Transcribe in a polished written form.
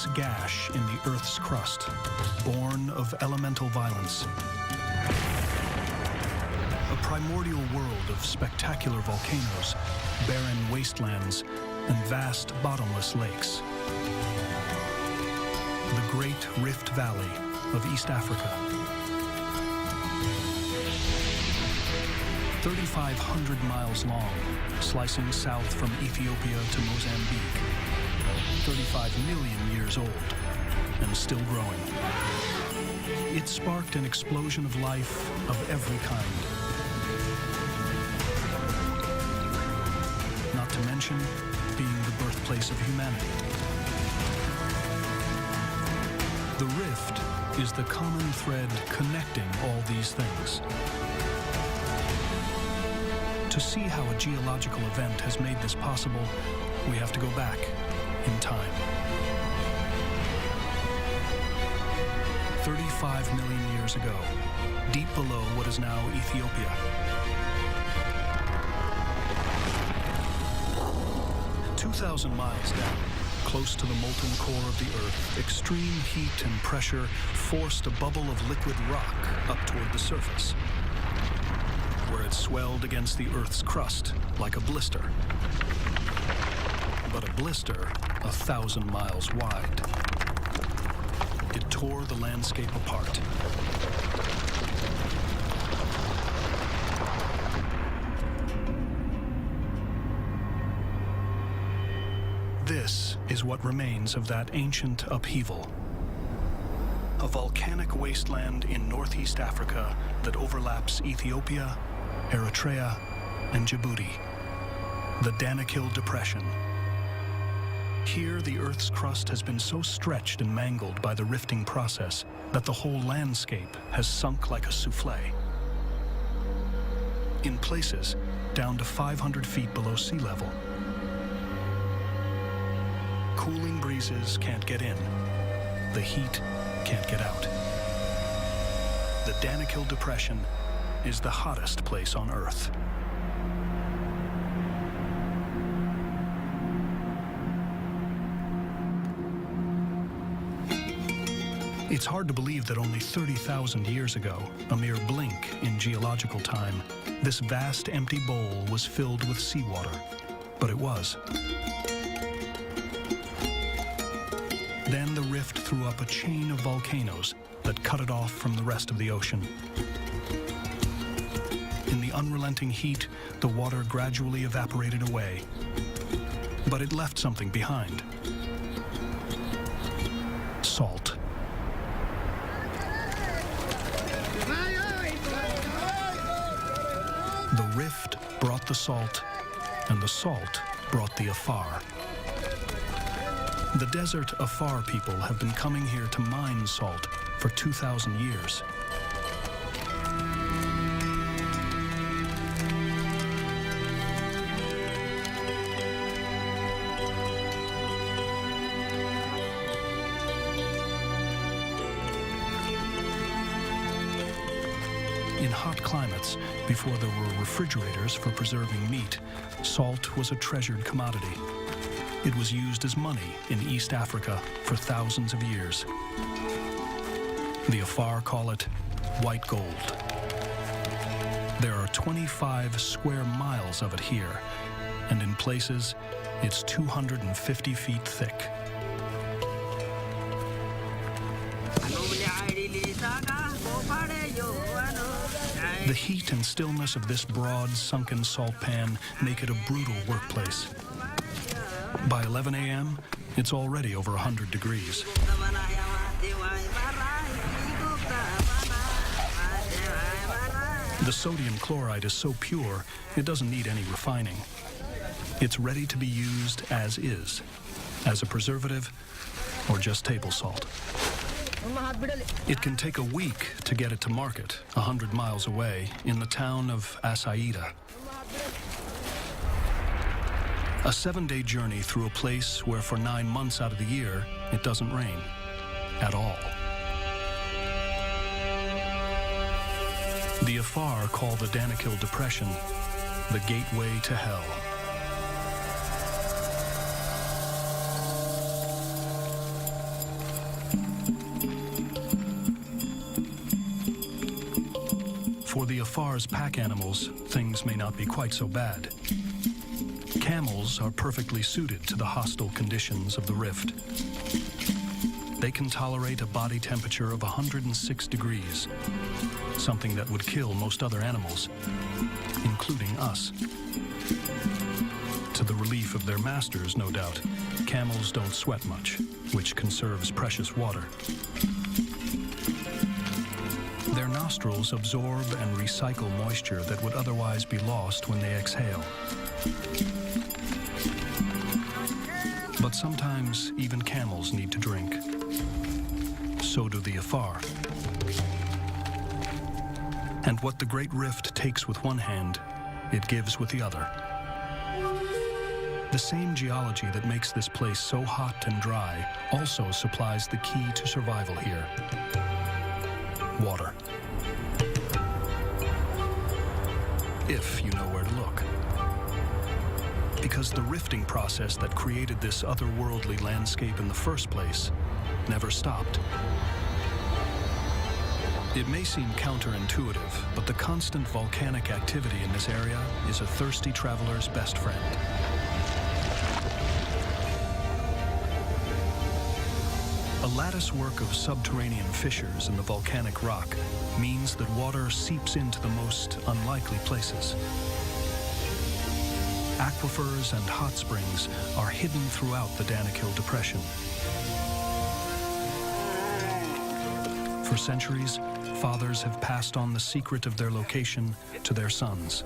immense gash in the Earth's crust, born of elemental violence. A primordial world of spectacular volcanoes, barren wastelands, and vast bottomless lakes. The Great Rift Valley of East Africa. 3,500 miles long, slicing south from Ethiopia to Mozambique. 35 million years old, and still growing. It sparked an explosion of life of every kind. Not to mention being the birthplace of humanity. The rift is the common thread connecting all these things. To see how a geological event has made this possible, we have to go back in time. 35 million years ago, deep below what is now Ethiopia. 2,000 miles down, close to the molten core of the Earth, extreme heat and pressure forced a bubble of liquid rock up toward the surface, where it swelled against the Earth's crust like a blister. But a blister 1,000 miles wide. It tore the landscape apart. This is what remains of that ancient upheaval. A volcanic wasteland in northeast Africa that overlaps Ethiopia, Eritrea, and Djibouti. The Danakil Depression. Here, the Earth's crust has been so stretched and mangled by the rifting process that the whole landscape has sunk like a souffle. In places, down to 500 feet below sea level. Cooling breezes can't get in. The heat can't get out. The Danakil Depression is the hottest place on Earth. It's hard to believe that only 30,000 years ago, a mere blink in geological time, this vast empty bowl was filled with seawater. But it was. Then the rift threw up a chain of volcanoes that cut it off from the rest of the ocean. In the unrelenting heat, the water gradually evaporated away. But it left something behind. Salt. The rift brought the salt, and the salt brought the Afar. The desert Afar people have been coming here to mine salt for 2,000 years. In hot climates, before there were refrigerators for preserving meat, salt was a treasured commodity. It was used as money in East Africa for thousands of years. The Afar call it white gold. There are 25 square miles of it here, and in places, it's 250 feet thick. The heat and stillness of this broad, sunken salt pan make it a brutal workplace. By 11 a.m., it's already over 100 degrees. The sodium chloride is so pure, it doesn't need any refining. It's ready to be used as is, as a preservative or just table salt. It can take a week to get it to market, 100 miles away, in the town of Asaida. A 7-day journey through a place where for 9 months out of the year, it doesn't rain at all. The Afar call the Danakil Depression the gateway to hell. For the Afar's pack animals, things may not be quite so bad. Camels are perfectly suited to the hostile conditions of the rift. They can tolerate a body temperature of 106 degrees, something that would kill most other animals, including us. To the relief of their masters, no doubt, camels don't sweat much, which conserves precious water. Their nostrils absorb and recycle moisture that would otherwise be lost when they exhale. But sometimes even camels need to drink. So do the Afar. And what the Great Rift takes with one hand, it gives with the other. The same geology that makes this place so hot and dry also supplies the key to survival here: water. If you know where to look. Because the rifting process that created this otherworldly landscape in the first place never stopped. It may seem counterintuitive, but the constant volcanic activity in this area is a thirsty traveler's best friend. A latticework of subterranean fissures in the volcanic rock means that water seeps into the most unlikely places. Aquifers and hot springs are hidden throughout the Danakil Depression. For centuries, fathers have passed on the secret of their location to their sons.